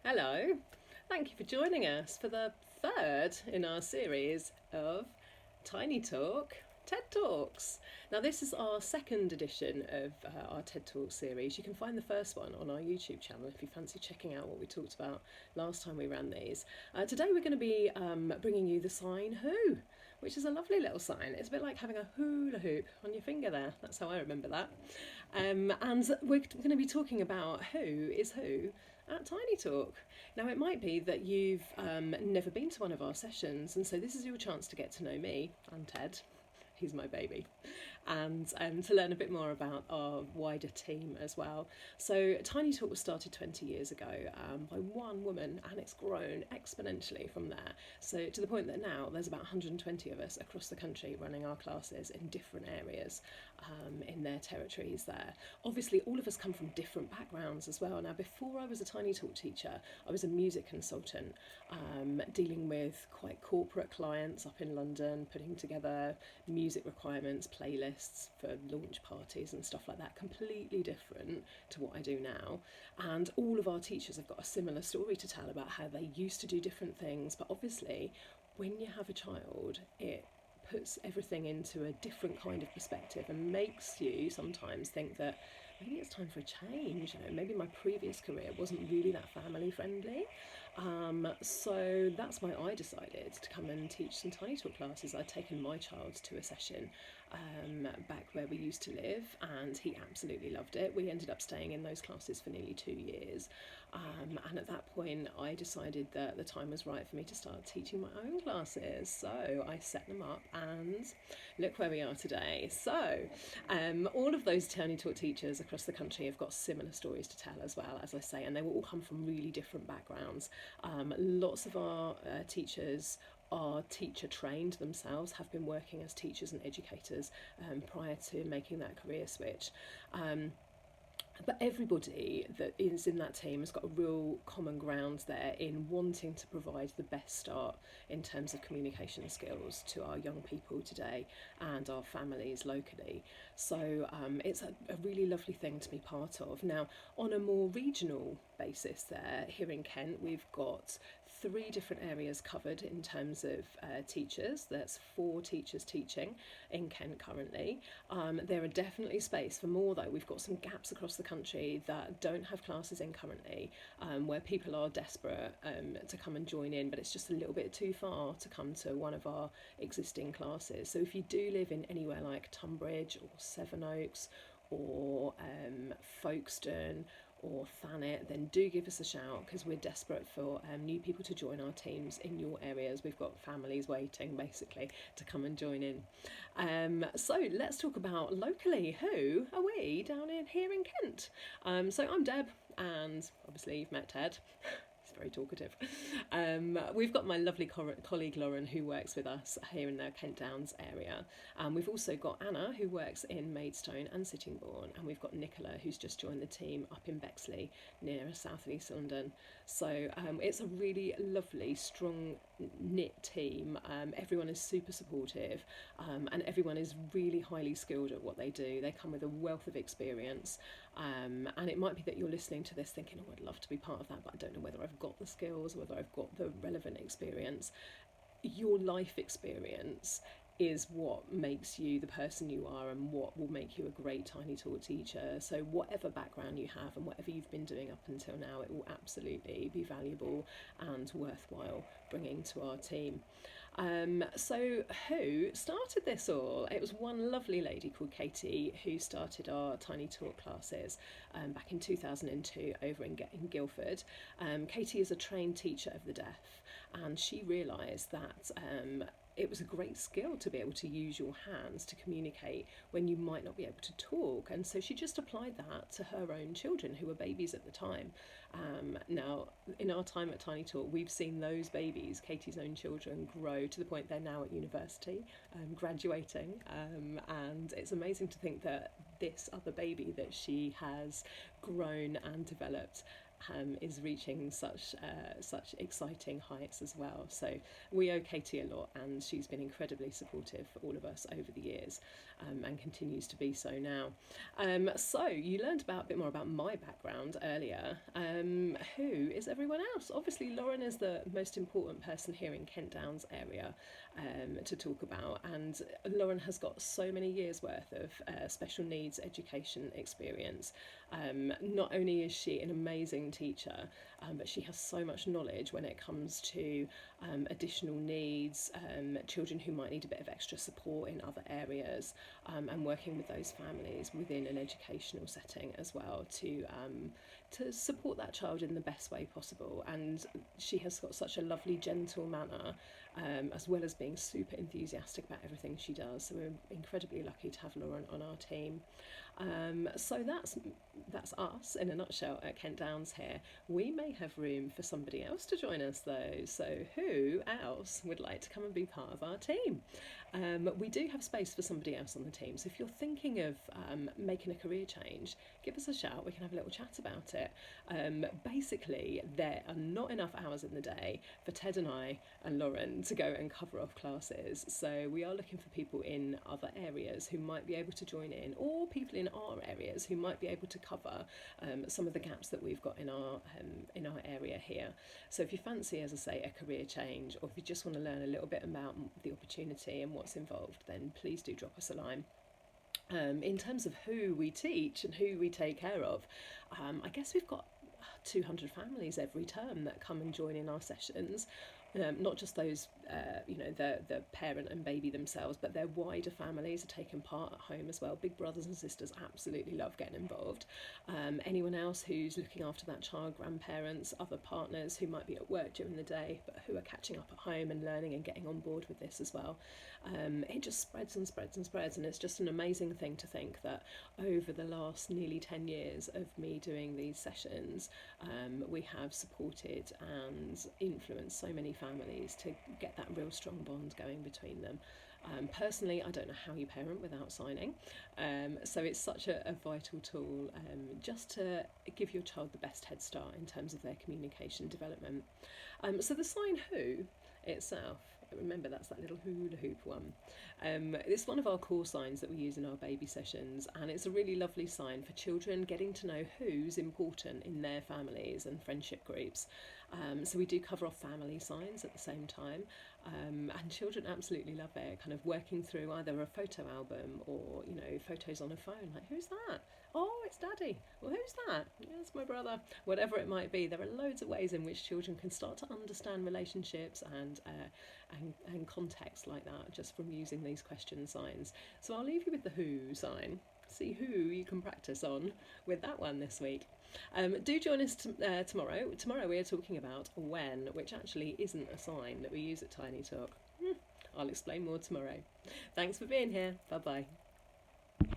Hello, thank you for joining us for the third in our series of Tiny Talk TED Talks. Now, this is our second edition of our TED Talk series. You can find the first one on our YouTube channel if you fancy checking out what we talked about last time we ran these. Today, we're going to be bringing you the sign Who, which is a lovely little sign. It's a bit like having a hula hoop on your finger there. That's how I remember that. And we're going to be talking about who is who at Tiny Talk. Now, it might be that you've never been to one of our sessions, and so this is your chance to get to know me and Ted. He's my baby, and to learn a bit more about our wider team as well. So Tiny Talk was started 20 years ago by one woman, and it's grown exponentially from there. So to the point that now there's about 120 of us across the country running our classes in different areas in their territories there. Obviously, all of us come from different backgrounds as well. Now, before I was a Tiny Talk teacher, I was a music consultant, dealing with quite corporate clients up in London, putting together music requirements, playlists for launch parties and stuff like that. Completely different to what I do now. And all of our teachers have got a similar story to tell about how they used to do different things. But obviously, when you have a child, it puts everything into a different kind of perspective and makes you sometimes think that maybe it's time for a change. Maybe my previous career wasn't really that family friendly. So that's why I decided to come and teach some Tiny Talk classes. I'd taken my child to a session back where we used to live, and he absolutely loved it. We ended up staying in those classes for nearly 2 years. And at that point, I decided that the time was right for me to start teaching my own classes. So I set them up, and look where we are today. So all of those Tiny Talk teachers across the country have got similar stories to tell as well, as I say, and they will all come from really different backgrounds. Lots of our teachers are teacher trained themselves, have been working as teachers and educators prior to making that career switch. But everybody that is in that team has got a real common ground there in wanting to provide the best start in terms of communication skills to our young people today and our families locally. So it's a really lovely thing to be part of. Now, on a more regional basis there, here in Kent, we've got 3 different areas covered in terms of teachers. There's 4 teachers teaching in Kent currently. There are definitely space for more though. We've got some gaps across the country that don't have classes in currently, where people are desperate to come and join in, but it's just a little bit too far to come to one of our existing classes. So if you do live in anywhere like Tunbridge or Sevenoaks or Folkestone or Thanet, then do give us a shout, because we're desperate for new people to join our teams in your areas. We've got families waiting basically to come and join in. So let's talk about locally. Who are we down in here in Kent? So I'm Deb, and obviously you've met Ted. He's very talkative. We've got my lovely colleague Lauren, who works with us here in the Kent Downs area. We've also got Anna, who works in Maidstone and Sittingbourne, and we've got Nicola, who's just joined the team up in Bexley near South East London. So it's a really lovely, strong knit team. Everyone is super supportive, and everyone is really highly skilled at what they do. They come with a wealth of experience, and it might be that you're listening to this thinking, oh, I'd love to be part of that, but I don't know whether I've got the skills, whether I've got the relevant experience. Your life experience is what makes you the person you are and what will make you a great Tiny Talk teacher. So whatever background you have and whatever you've been doing up until now, it will absolutely be valuable and worthwhile bringing to our team. So who started this all? It was one lovely lady called Katie who started our Tiny Talk classes back in 2002 over in Guildford. Katie is a trained teacher of the deaf, and she realised that it was a great skill to be able to use your hands to communicate when you might not be able to talk, and so she just applied that to her own children, who were babies at the time. Now, in our time at Tiny Talk, we've seen those babies, Katie's own children, grow to the point they're now at university, graduating, and it's amazing to think that this other baby that she has grown and developed is reaching such exciting heights as well. So we owe Katie a lot, and she's been incredibly supportive for all of us over the years, and continues to be so now. So you learned a bit more about my background earlier. Who is everyone else? Obviously, Lauren is the most important person here in Kent Downs area to talk about, and Lauren has got so many years worth of special needs education experience. Not only is she an amazing teacher, but she has so much knowledge when it comes to additional needs, children who might need a bit of extra support in other areas, and working with those families within an educational setting as well to support that child in the best way possible. And she has got such a lovely, gentle manner, as well as being super enthusiastic about everything she does. So we're incredibly lucky to have Lauren on our team. So that's us in a nutshell at Kent Downs here. We may have room for somebody else to join us though, so who else would like to come and be part of our team? We do have space for somebody else on the team, so if you're thinking of making a career change, give us a shout, we can have a little chat about it. Basically, there are not enough hours in the day for Ted and I and Lauren to go and cover off classes, so we are looking for people in other areas who might be able to join in, or people in our areas who might be able to cover some of the gaps that we've got in our area here. So if you fancy, as I say, a career change, or if you just want to learn a little bit about the opportunity and what's involved, then please do drop us a line. In terms of who we teach and who we take care of, I guess we've got 200 families every term that come and join in our sessions. Not just those, the parent and baby themselves, but their wider families are taking part at home as well. Big brothers and sisters absolutely love getting involved. Anyone else who's looking after that child, grandparents, other partners who might be at work during the day, but who are catching up at home and learning and getting on board with this as well. It just spreads and spreads and spreads, and it's just an amazing thing to think that over the last nearly 10 years of me doing these sessions, we have supported and influenced so many families to get that real strong bond going between them. Personally, I don't know how you parent without signing, so it's such a vital tool just to give your child the best head start in terms of their communication development. So the sign who itself, remember that's that little hula hoop one. It's one of our core signs that we use in our baby sessions, and it's a really lovely sign for children getting to know who's important in their families and friendship groups. So we do cover off family signs at the same time, and children absolutely love it, kind of working through either a photo album or, photos on a phone, like, who's that? Oh, it's Daddy. Well, who's that? Yeah, it's my brother. Whatever it might be, there are loads of ways in which children can start to understand relationships and context like that just from using these question signs. So I'll leave you with the who sign. See who you can practice on with that one this week. Do join us tomorrow. Tomorrow we are talking about when, which actually isn't a sign that we use at TinyTalk. I'll explain more tomorrow. Thanks for being here. Bye bye.